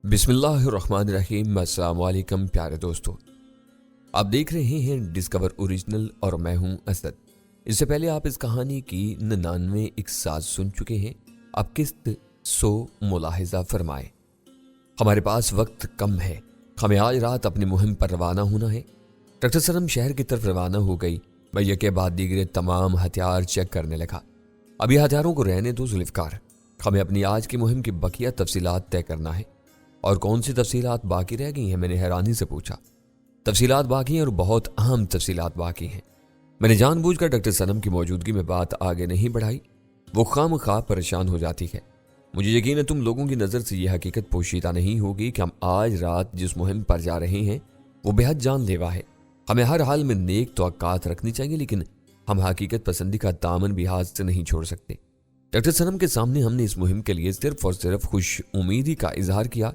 بسم اللہ الرحمن الرحیم۔ السلام علیکم پیارے دوستو، آپ دیکھ رہے ہیں ڈسکور اوریجنل اور میں ہوں اسد۔ اس سے پہلے آپ اس کہانی کی 99 اقساط سن چکے ہیں۔ اب قسط 100 ملاحظہ فرمائیں۔ ہمارے پاس وقت کم ہے، ہمیں آج رات اپنی مہم پر روانہ ہونا ہے۔ ڈاکٹر سنم شہر کی طرف روانہ ہو گئی۔ میں یکے بعد دیگرے تمام ہتھیار چیک کرنے لگا۔ اب یہ ہتھیاروں کو رہنے دو ذوالفقار، ہمیں اپنی آج کی مہم کی بقیہ تفصیلات طے کرنا ہے۔ اور کون سی تفصیلات باقی رہ گئی ہیں؟ میں نے حیرانی سے پوچھا۔ تفصیلات باقی ہیں اور بہت اہم تفصیلات باقی ہیں۔ میں نے جان بوجھ کر ڈاکٹر سنم کی موجودگی میں بات آگے نہیں بڑھائی، وہ خام خواہ پریشان ہو جاتی ہے۔ مجھے یقین ہے تم لوگوں کی نظر سے یہ حقیقت پوشیدہ نہیں ہوگی کہ ہم آج رات جس مہم پر جا رہے ہیں وہ بے حد جان لیوا ہے۔ ہمیں ہر حال میں نیک توقعات رکھنی چاہیے، لیکن ہم حقیقت پسندی کا دامن بھی ہاتھ سے نہیں چھوڑ سکتے۔ ڈاکٹر سنم کے سامنے ہم نے اس مہم کے لیے صرف اور صرف خوش امیدی کا اظہار کیا،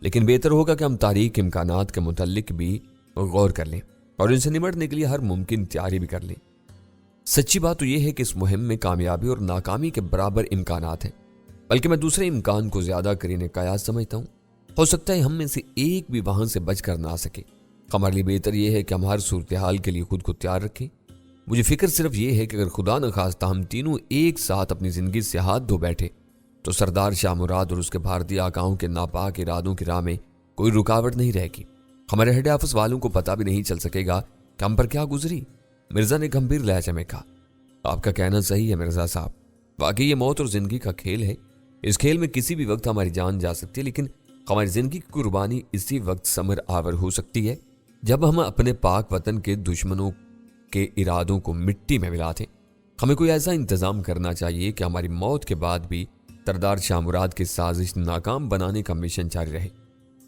لیکن بہتر ہوگا کہ ہم تاریخ امکانات کے متعلق بھی غور کر لیں اور ان سے نمٹنے کے لیے ہر ممکن تیاری بھی کر لیں۔ سچی بات تو یہ ہے کہ اس مہم میں کامیابی اور ناکامی کے برابر امکانات ہیں، بلکہ میں دوسرے امکان کو زیادہ قرین قیاس سمجھتا ہوں۔ ہو سکتا ہے ہم میں سے ایک بھی وہاں سے بچ کر نہ آ سکے۔ ہمارے لیے بہتر یہ ہے کہ ہم ہر صورتحال کے لیے خود کو تیار رکھیں۔ مجھے فکر صرف یہ ہے کہ اگر خدا نخواستہ ہم تینوں ایک ساتھ اپنی زندگی سے ہاتھ دھو بیٹھے تو سردار شاہ مراد اور اس کے بھارتی آقاؤں کے ناپاک ارادوں کی راہ میں کوئی رکاوٹ نہیں رہے گی۔ ہمارے ہیڈ آفس والوں کو پتہ بھی نہیں چل سکے گا کہ ہم پر کیا گزری۔ مرزا نے گمبھیر لہجے میں کہا، آپ کا کہنا صحیح ہے مرزا صاحب، واقعی یہ موت اور زندگی کا کھیل ہے۔ اس کھیل میں کسی بھی وقت ہماری جان جا سکتی ہے، لیکن ہماری زندگی کی قربانی اسی وقت ثمر آور ہو سکتی ہے جب ہم اپنے پاک وطن کے دشمنوں کے ارادوں کو مٹی میں ملا دیں۔ ہمیں کوئی ایسا انتظام کرنا چاہیے کہ ہماری موت کے بعد بھی سردار شاہ مراد کی سازش ناکام بنانے کا مشن جاری رہے۔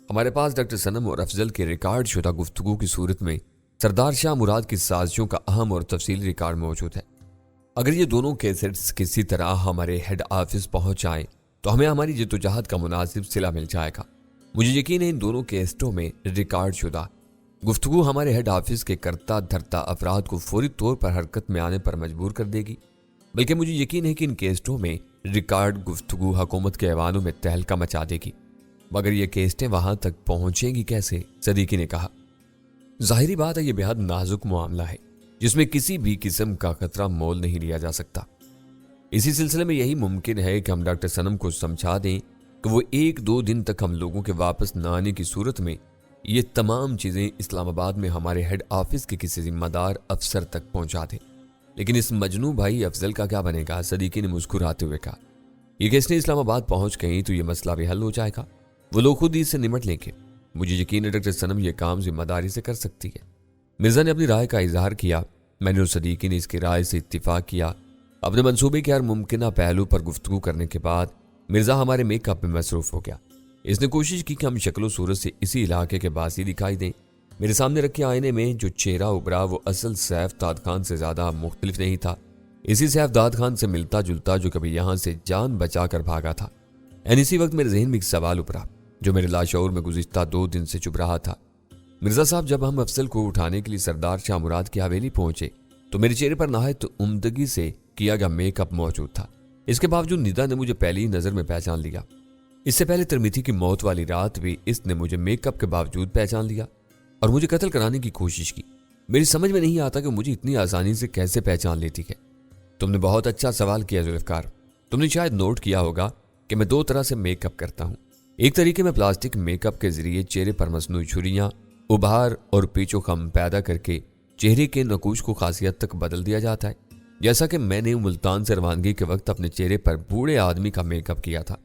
ہمارے پاس ڈاکٹر سنم اور افضل کے ریکارڈ شدہ گفتگو کی صورت میں سردار شاہ مراد کی سازشوں کا اہم اور تفصیلی ریکارڈ موجود ہے۔ اگر یہ دونوں کیسٹس کسی طرح ہمارے ہیڈ آفس پہنچ جائیں تو ہمیں ہماری جدوجہد کا مناسب صلہ مل جائے گا۔ مجھے یقین ہے ان دونوں کیسٹوں میں ریکارڈ شدہ گفتگو ہمارے ہیڈ آفس کے کرتا دھرتا افراد کو فوری طور پر حرکت میں آنے پر مجبور کر دے گی، بلکہ مجھے یقین ہے کہ ان کیسٹوں میں ریکارڈ گفتگو حکومت کے ایوانوں میں تہلکہ مچا دے گی۔ مگر یہ کیسٹیں وہاں تک پہنچیں گی کیسے؟ صدیقی نے کہا، ظاہری بات ہے یہ بے حد نازک معاملہ ہے جس میں کسی بھی قسم کا خطرہ مول نہیں لیا جا سکتا۔ اسی سلسلے میں یہی ممکن ہے کہ ہم ڈاکٹر سنم کو سمجھا دیں کہ وہ 1-2 دن تک ہم لوگوں کے واپس نہ آنے کی صورت میں یہ تمام چیزیں اسلام آباد میں ہمارے ہیڈ آفس کے کسی ذمہ دار افسر تک پہنچا دیں۔ لیکن اس مجنوں بھائی افضل کا کیا بنے گا؟ صدیقی نے مسکراتے ہوئے کہا، یہ کیسٹیں اسلام آباد پہنچ گئیں تو یہ مسئلہ بھی حل ہو جائے گا، وہ لوگ خود ہی اس سے نمٹ لیں گے۔ مجھے یقین ہے ڈاکٹر سنم یہ کام ذمہ داری سے کر سکتی ہے۔ مرزا نے اپنی رائے کا اظہار کیا۔ میں نے اور صدیقی نے اس کی رائے سے اتفاق کیا۔ اپنے منصوبے کے ہر ممکنہ پہلو پر گفتگو کرنے کے بعد مرزا ہمارے میک اپ میں مصروف ہو گیا۔ اس نے کوشش کی کہ ہم شکل و صورت سے اسی علاقے کے باسی دکھائی دیں۔ میرے سامنے رکھے آئینے میں جو چہرہ ابھرا وہ اصل سیف داد خان سے زیادہ مختلف نہیں تھا، اسی سیف داد خان سے ملتا جلتا جو کبھی یہاں سے جان بچا کر بھاگا تھا۔ اسی وقت میرے ذہن میں ایک سوال ابھرا جو میرے لاشعور میں گزشتہ 2 دن سے چبھ رہا تھا۔ مرزا صاحب، جب ہم افضل کو اٹھانے کے لیے سردار شاہ مراد کی حویلی پہنچے تو میرے چہرے پر نہایت عمدگی سے کیا گیا میک اپ موجود تھا۔ اس کے باوجود ندا نے مجھے پہلی نظر میں پہچان لیا۔ اس سے پہلے ترمیتھی کی موت والی رات بھی اس نے مجھے میک اپ کے باوجود پہچان لیا اور مجھے قتل کرانے کی کوشش کی۔ میری سمجھ میں نہیں آتا کہ مجھے اتنی آسانی سے کیسے پہچان لیتی ہے۔ تم نے بہت اچھا سوال کیا ذوالفقار۔ تم نے شاید نوٹ کیا ہوگا کہ میں 2 طرح سے میک اپ کرتا ہوں۔ ایک طریقے میں پلاسٹک میک اپ کے ذریعے چہرے پر مصنوعی جھریاں، ابھار اور پیچ و خم پیدا کر کے چہرے کے نقوش کو خاصیت تک بدل دیا جاتا ہے، جیسا کہ میں نے ملتان سے روانگی کے وقت اپنے چہرے پر بوڑھے آدمی کا میک اپ کیا تھا۔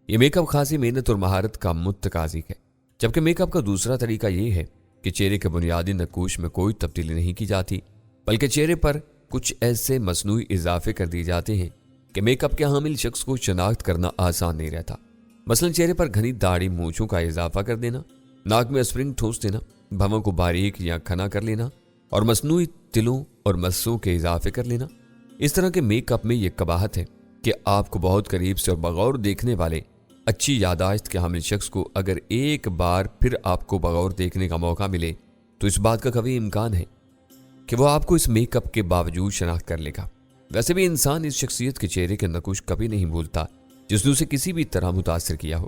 یہ میک اپ خاصی محنت اور مہارت کا متقاضی ہے، جبکہ میک اپ کا دوسرا طریقہ یہ ہے کہ چہرے کے بنیادی نقوش میں کوئی تبدیلی نہیں کی جاتی، بلکہ چہرے پر کچھ ایسے مصنوعی اضافے کر دیے جاتے ہیں کہ میک اپ کے حامل شخص کو شناخت کرنا آسان نہیں رہتا۔ مثلا چہرے پر گھنی داڑھی مونچھوں کا اضافہ کر دینا، ناک میں اسپرنگ ٹھوس دینا، بھووں کو باریک یا کھنا کر لینا اور مصنوعی تلوں اور مسوں کے اضافے کر لینا۔ اس طرح کے میک اپ میں یہ قباحت ہے کہ آپ کو بہت قریب سے اور بغور دیکھنے والے اچھی یاداشت کے حامل شخص کو اگر ایک بار پھر آپ کو بغور دیکھنے کا موقع ملے تو اس بات کا قوی امکان ہے کہ وہ آپ کو اس میک اپ کے باوجود شناخت کر لے گا۔ ویسے بھی انسان اس شخصیت کے چہرے کے نقوش کبھی نہیں بھولتا جس نے اسے کسی بھی طرح متاثر کیا ہو۔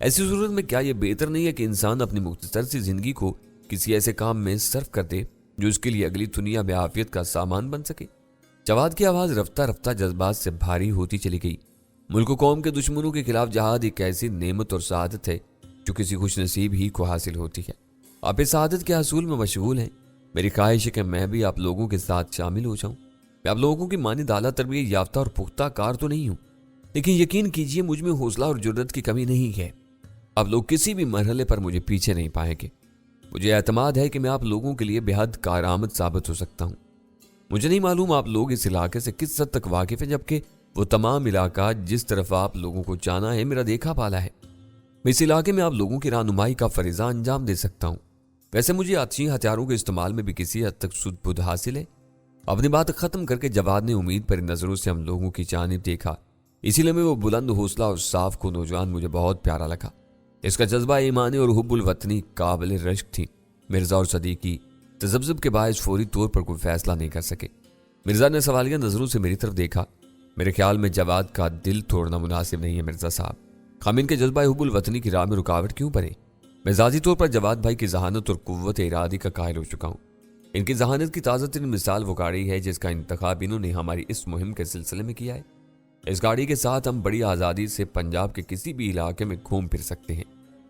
ایسی صورت میں کیا یہ بہتر نہیں ہے کہ انسان اپنی مختصر سی زندگی کو کسی ایسے کام میں صرف کر دے جو اس کے لیے اگلی دنیا میں عافیت کا سامان بن سکے؟ جواد کی آواز رفتہ رفتہ جذبات سے بھاری ہوتی چلی گئی۔ ملک و قوم کے دشمنوں کے خلاف جہاد ایک ایسی نعمت اور سعادت ہے جو کسی خوش نصیب ہی کو حاصل ہوتی ہے۔ آپ اس سعادت کے حصول میں مشغول ہیں۔ میری خواہش ہے کہ میں بھی آپ لوگوں کے ساتھ شامل ہو جاؤں۔ میں آپ لوگوں کی مانند اعلیٰ تربیت یافتہ اور پختہ کار تو نہیں ہوں، لیکن یقین کیجئے مجھ میں حوصلہ اور جرأت کی کمی نہیں ہے۔ آپ لوگ کسی بھی مرحلے پر مجھے پیچھے نہیں پائیں گے۔ مجھے اعتماد ہے کہ میں آپ لوگوں کے لیے بے حد کارآمد ثابت ہو سکتا ہوں۔ مجھے نہیں معلوم آپ لوگ اس علاقے سے کس حد تک واقف ہیں، جبکہ وہ تمام علاقہ جس طرف آپ لوگوں کو جانا ہے میرا دیکھا پالا ہے۔ میں اس علاقے میں آپ لوگوں کی رہنمائی کا فریضہ انجام دے سکتا ہوں۔ ویسے مجھے آتشی ہتھیاروں کے استعمال میں بھی کسی حد تک سود بدھ حاصل ہے۔ اپنی بات ختم کر کے جواد نے امید پر نظروں سے ہم لوگوں کی جانب دیکھا۔ اسی لیے وہ بلند حوصلہ اور صاف کو نوجوان مجھے بہت پیارا لگا۔ اس کا جذبہ ایمانی اور حب الوطنی قابل رشک تھی۔ مرزا اور صدیقی تذبذب کے باعث فوری طور پر کوئی فیصلہ نہیں کر سکے۔ مرزا نے سوالیہ نظروں سے میری طرف دیکھا۔ میرے خیال میں جواد کا دل توڑنا مناسب نہیں ہے مرزا صاحب۔ ہم ان کے جذبہ حب الوطنی کی راہ میں رکاوٹ کیوں پڑے؟ میں ذاتی طور پر جواد بھائی کی ذہانت اور قوت ارادی کا قائل ہو چکا ہوں۔ ان کی ذہانت کی تازہ ترین مثال وہ گاڑی ہے جس کا انتخاب انہوں نے ہماری اس مہم کے سلسلے میں کیا ہے۔ اس گاڑی کے ساتھ ہم بڑی آزادی سے پنجاب کے کسی بھی علاقے میں گھوم پھر سکتے ہیں۔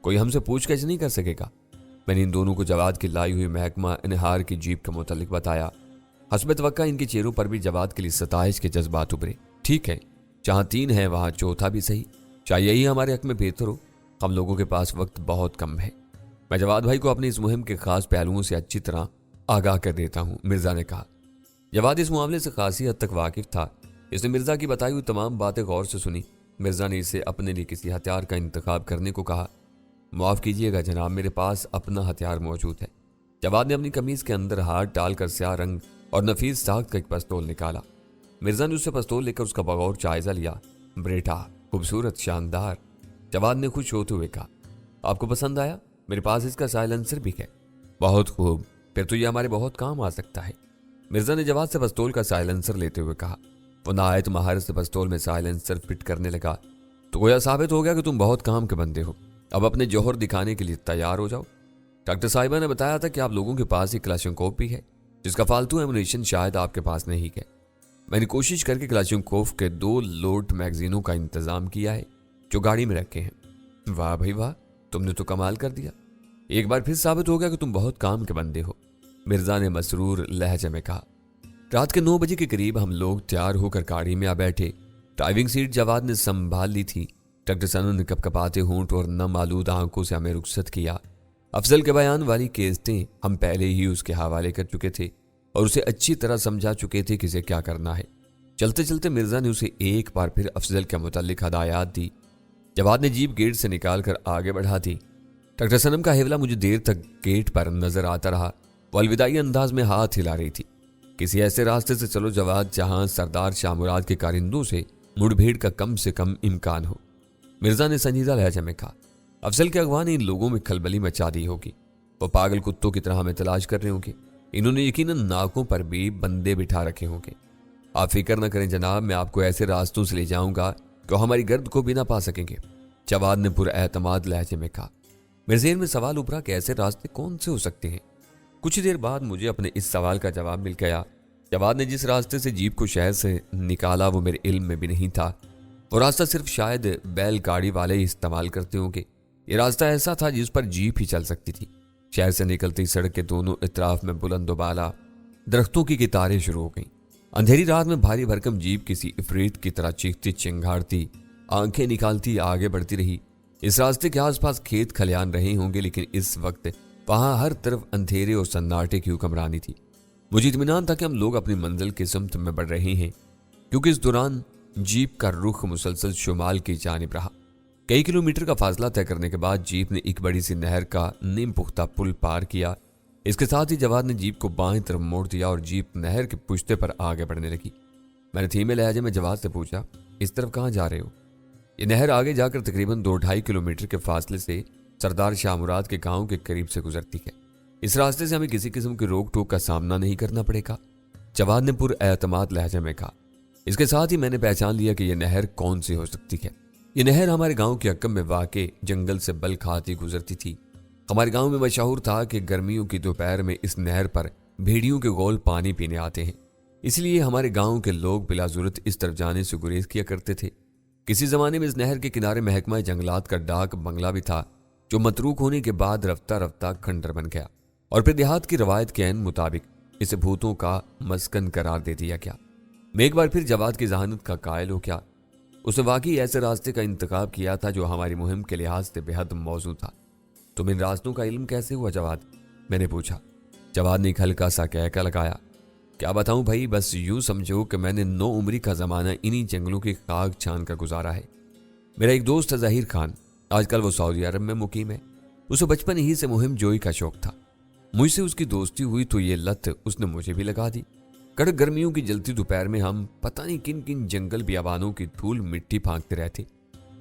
کوئی ہم سے پوچھ گچھ نہیں کر سکے گا۔ میں نے ان دونوں کو جواد کی لائی ہوئی محکمہ انہار کی جیپ کے متعلق بتایا۔ حسب توقع ان کے چہروں پر بھی جواد کے لیے ستائش کے جذبات ابھرے۔ ٹھیک ہے، جہاں 3 ہے وہاں چوتھا بھی صحیح، چاہے یہی ہمارے حق میں بہتر ہو۔ ہم لوگوں کے پاس وقت بہت کم ہے۔ میں جواد بھائی کو اپنی اس مہم کے خاص پہلوؤں سے اچھی طرح آگاہ کر دیتا ہوں، مرزا نے کہا۔ جواد اس معاملے سے خاصی حد تک واقف تھا۔ اس نے مرزا کی بتائی ہوئی تمام باتیں غور سے سنی۔ مرزا نے اسے اپنے لیے کسی ہتھیار کا انتخاب کرنے کو کہا۔ معاف کیجیے گا جناب، میرے پاس اپنا ہتھیار موجود ہے۔ جواد نے اپنی قمیض کے اندر ہاتھ ڈال کر سیاہ رنگ اور نفیس ساخت کا ایک پستول نکالا۔ مرزا نے اس سے پستول لے کر اس کا بغور جائزہ لیا۔ بریٹا، خوبصورت، شاندار، جواد نے خوش ہوتے ہوئے کہا۔ آپ کو پسند آیا؟ میرے پاس اس کا سائلنسر بھی ہے۔ بہت خوب، پھر تو یہ ہمارے بہت کام آ سکتا ہے۔ مرزا نے جواد سے پستول کا سائلنسر لیتے ہوئے کہا۔ وہ نہایت مہارت سے پستول میں سائلنسر فٹ کرنے لگا۔ تو گویا ثابت ہو گیا کہ تم بہت کام کے بندے ہو۔ اب اپنے جوہر دکھانے کے لیے تیار ہو جاؤ۔ ڈاکٹر صاحبہ نے بتایا تھا کہ آپ لوگوں کے پاس ایک کلاشنکوف بھی ہے، جس کا فالتو ایمونیشن شاید آپ کے پاس نہیں ہے۔ میں نے کوشش کر کے کلاشنکوف کے 2 لوڈ میگزینوں کا انتظام کیا ہے جو گاڑی میں رکھے ہیں۔ واہ بھائی واہ، تم نے تو کمال کر دیا۔ ایک بار پھر ثابت ہو گیا کہ تم بہت کام کے بندے ہو، مرزا نے مسرور لہجے میں کہا۔ رات کے 9 بجے کے قریب ہم لوگ تیار ہو کر گاڑی میں آ بیٹھے۔ ڈرائیونگ سیٹ جواد نے سنبھال لی تھی۔ ڈاکٹر سنو نے کپکپاتے ہونٹ اور نم آلود آنکھوں سے ہمیں رخصت کیا۔ افضل کے بیان والی کیسٹیں ہم پہلے ہی اس کے حوالے کر چکے تھے اور اسے اچھی طرح سمجھا چکے تھے کہ اسے کیا کرنا ہے۔ چلتے چلتے مرزا نے اسے ایک بار پھر افضل کے متعلق ہدایات دی۔ جواد نے جیپ گیٹ سے نکال کر آگے بڑھا دی۔ ڈاکٹر سنم کا حوالہ مجھے دیر تک گیٹ پر نظر آتا رہا۔ وہ الوداعی انداز میں ہاتھ ہلا رہی تھی۔ کسی ایسے راستے سے چلو جواد جہاں سردار شاہ مراد کے کارندوں سے مڑ بھیڑ کا کم سے کم امکان ہو، مرزا نے سنجیدہ لہجے میں کہا۔ افضل کے اغوا نے ان لوگوں میں کھلبلی مچا دی ہوگی۔ وہ پاگل کتوں کی طرح ہمیں تلاش کر رہے ہوں گے۔ انہوں نے یقیناً ناکوں پر بھی بندے بٹھا رکھے ہوں گے۔ آپ فکر نہ کریں جناب، میں آپ کو ایسے راستوں سے لے جاؤں گا کہ وہ ہماری گرد کو بھی نہ پا سکیں گے، جواد نے پر اعتماد لہجے میں کہا۔ میرے ذہن میں سوال ابھرا کہ ایسے راستے کون سے ہو سکتے ہیں۔ کچھ دیر بعد مجھے اپنے اس سوال کا جواب مل گیا۔ جواد نے جس راستے سے جیپ کو شہر سے نکالا وہ میرے علم میں بھی نہیں تھا۔ وہ راستہ صرف شاید بیل گاڑی والے ہی استعمال کرتے ہوں گے۔ یہ راستہ ایسا تھا جس پر جیپ ہی چل سکتی تھی۔ شہر سے نکلتی سڑک کے دونوں اطراف میں بلند و بالا درختوں کی قطاریں شروع ہو گئیں۔ اندھیری رات میں بھاری بھرکم جیپ کسی عفریت کی طرح چیختی چنگھاڑتی آنکھیں نکالتی آگے بڑھتی رہی۔ اس راستے کے آس پاس کھیت کھلیان رہے ہوں گے، لیکن اس وقت وہاں ہر طرف اندھیرے اور سناٹے کی حکمرانی تھی۔ مجھے اطمینان تھا کہ ہم لوگ اپنی منزل کی سمت میں بڑھ رہے ہیں، کیونکہ اس دوران جیپ کا رخ مسلسل شمال کی جانب رہا۔ کئی کلومیٹر کا فاصلہ طے کرنے کے بعد جیپ نے ایک بڑی سی نہر کا نیم پختہ پل پار کیا۔ اس کے ساتھ ہی جواد نے جیپ کو بائیں طرف موڑ دیا اور جیپ نہر کے پشتے پر آگے بڑھنے لگی۔ میں نے دھیمے لہجے میں جواد سے پوچھا، اس طرف کہاں جا رہے ہو؟ یہ نہر آگے جا کر تقریباً 2-2.5 کلومیٹر کے فاصلے سے سردار شاہ مراد کے گاؤں کے قریب سے گزرتی ہے۔ اس راستے سے ہمیں کسی قسم کی روک ٹوک کا سامنا نہیں کرنا پڑے گا، جواد نے پر اعتماد لہجے میں کہا۔ اس کے ساتھ ہی میں نے پہچان لیا کہ یہ نہر کون سی ہو سکتی ہے۔ یہ نہر ہمارے گاؤں کے حکم میں واقع جنگل سے بل کھاتی گزرتی تھی۔ ہمارے گاؤں میں مشہور تھا کہ گرمیوں کی دوپہر میں اس نہر پر بھیڑیوں کے گول پانی پینے آتے ہیں، اس لیے ہمارے گاؤں کے لوگ بلا ضرورت اس طرف جانے سے گریز کیا کرتے تھے۔ کسی زمانے میں اس نہر کے کنارے محکمہ جنگلات کا ڈاک بنگلہ بھی تھا، جو متروک ہونے کے بعد رفتہ رفتہ کھنڈر بن گیا اور پھر دیہات کی روایت کے عین مطابق اسے بھوتوں کا مسکن قرار دے دیا گیا۔ میں ایک بار پھر جواد کی ذہانت کا قائل ہو گیا۔ اس نے واقعی ایسے راستے کا انتخاب کیا تھا جو ہماری مہم کے لحاظ سے بے حد موزوں تھا۔ تم ان راستوں کا علم کیسے ہوا جواد؟ میں نے پوچھا۔ جواد نے ایک ہلکا سا کہکا لگایا۔ کیا بتاؤں بھائی، بس یوں سمجھو کہ میں نے 9 عمری کا زمانہ انہی جنگلوں کی خاک چھان کا گزارا ہے۔ میرا ایک دوست ہے ظہیر خان، آج کل وہ سعودی عرب میں مقیم ہے۔ اسے بچپن ہی سے مہم جوئی کا شوق تھا۔ مجھ سے اس کی دوستی ہوئی تو یہ لت اس نے مجھے بھی لگا دی۔ کڑک گرمیوں کی جلتی دوپہر میں ہم پتہ نہیں کن کن جنگل بیابانوں کی دھول مٹی پھانکتے رہتے۔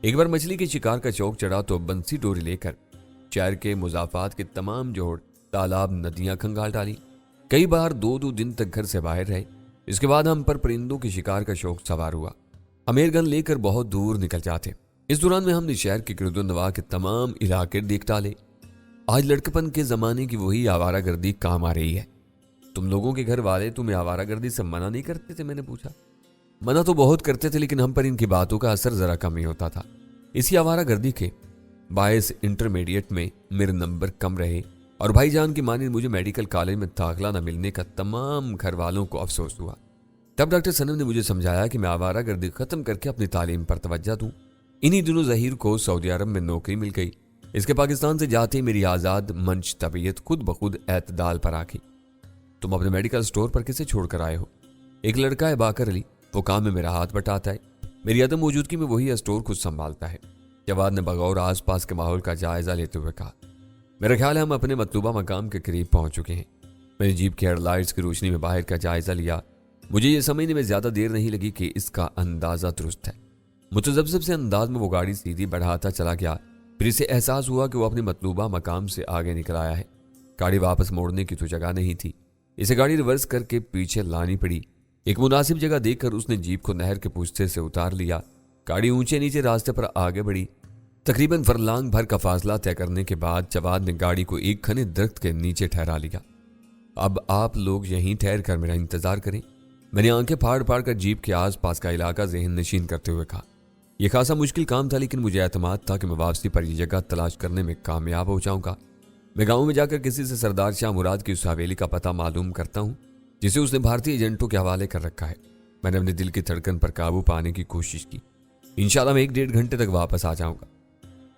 ایک بار مچھلی کے شکار کا شوق چڑھا تو بنسی ڈوری لے کر شہر کے مضافات کے تمام جوڑ، تالاب، ندیاں کھنگال ڈالی۔ کئی بار 2 دن تک گھر سے باہر رہے۔ اس کے بعد ہم پر پرندوں کے شکار کا شوق سوار ہوا۔ ہم ایئر گن لے کر بہت دور نکل جاتے۔ اس دوران میں ہم نے شہر کے گرد و نواح کے تمام علاقے دیکھ ڈالے۔ آج لڑکپن کے زمانے کی وہی آوارہ گردی کام آ رہی ہے۔ تم لوگوں کے گھر والے تمہیں آوارہ گردی سے منع نہیں کرتے تھے؟ میں نے پوچھا۔ منع تو بہت کرتے تھے، لیکن ہم پر ان کی باتوں کا اثر ذرا کم ہی ہوتا تھا۔ اسی آوارہ گردی کے باعث انٹرمیڈیٹ میں میرے نمبر کم رہے اور بھائی جان کی مانند مجھے میڈیکل کالج میں داخلہ نہ ملنے کا تمام گھر والوں کو افسوس ہوا۔ تب ڈاکٹر سنم نے مجھے سمجھایا کہ میں آوارہ گردی ختم کر کے اپنی تعلیم پر توجہ دوں۔ انہی دنوں ظہیر کو سعودی عرب میں نوکری مل گئی۔ اس کے پاکستان سے جاتے میری آزاد منش طبیعت خود بخود اعتدال پر آ گئی۔ تم اپنے میڈیکل سٹور پر کسے چھوڑ کر آئے ہو؟ ایک لڑکا ہے باقر علی، وہ کام میں میرا ہاتھ بٹاتا ہے۔ میری عدم موجودگی میں وہی اسٹور خود سنبھالتا ہے۔ جواد نے بغور آس پاس کے ماحول کا جائزہ لیتے ہوئے کہا۔ میرا خیال ہے ہم اپنے مطلوبہ مقام کے قریب پہنچ چکے ہیں۔ میں نے جیپ کی ہیڈ لائٹس کی روشنی میں باہر کا جائزہ لیا۔ مجھے یہ سمجھنے میں زیادہ دیر نہیں لگی کہ اس کا اندازہ درست ہے۔ متذبذب سے انداز میں وہ گاڑی سیدھی بڑھاتا چلا گیا، پھر اسے احساس ہوا کہ وہ اپنے مطلوبہ مقام سے آگے نکل آیا ہے۔ گاڑی واپس موڑنے کی تو جگہ نہیں تھی، اسے گاڑی ریورس کر کے پیچھے لانی پڑی۔ ایک مناسب جگہ دیکھ کر اس نے جیپ کو نہر کے پوستے سے اتار لیا۔ گاڑی اونچے نیچے راستے پر آگے بڑھی۔ تقریباً فرلانگ بھر کا فاصلہ طے کرنے کے بعد جواد نے گاڑی کو ایک گھنے درخت کے نیچے ٹھہرا لیا۔ اب آپ لوگ یہیں ٹھہر کر میرا انتظار کریں، میں نے آنکھیں پھاڑ پھاڑ کر جیپ کے آس پاس کا علاقہ ذہن نشین کرتے ہوئے کہا۔ یہ خاصا مشکل کام تھا، لیکن مجھے اعتماد تھا کہ میں واپسی پر یہ جگہ تلاش کرنے میں کامیاب ہو جاؤں گا۔ میں گاؤں میں جا کر کسی سے سردار شاہ مراد کی اس حویلی کا پتہ معلوم کرتا ہوں جسے اس نے بھارتی ایجنٹوں کے حوالے کر رکھا ہے۔ میں نے اپنے دل کی دھڑکن پر قابو پانے کی کوشش کی۔ انشاءاللہ میں 1-1.5 گھنٹے تک واپس آ جاؤں گا۔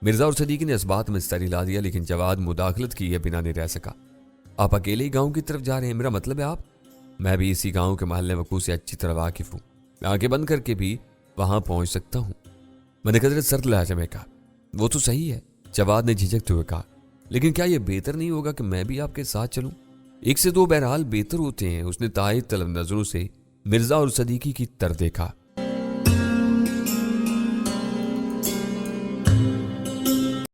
مرزا اور صدیقی نے اس بات میں سر ہلا دیا، لیکن جواد مداخلت کیے بنا نہیں رہ سکا۔ آپ اکیلے ہی گاؤں کی طرف جا رہے ہیں؟ میرا مطلب ہے آپ؟ میں بھی اسی گاؤں کے محلے وقوع سے اچھی طرح واقف ہوں، میں آنکھیں بند کر کے بھی وہاں پہنچ سکتا ہوں۔ میں نے قدرت سرد لہجے میں کہا۔ وہ تو صحیح ہے، جواد نے جھجکتے ہوئے کہا، لیکن کیا یہ بہتر نہیں ہوگا کہ میں بھی آپ کے ساتھ چلوں؟ 1 سے 2 بہرحال بہتر ہوتے ہیں۔ اس نے تائید طلب نظروں سے مرزا اور صدیقی کی طرف دیکھا۔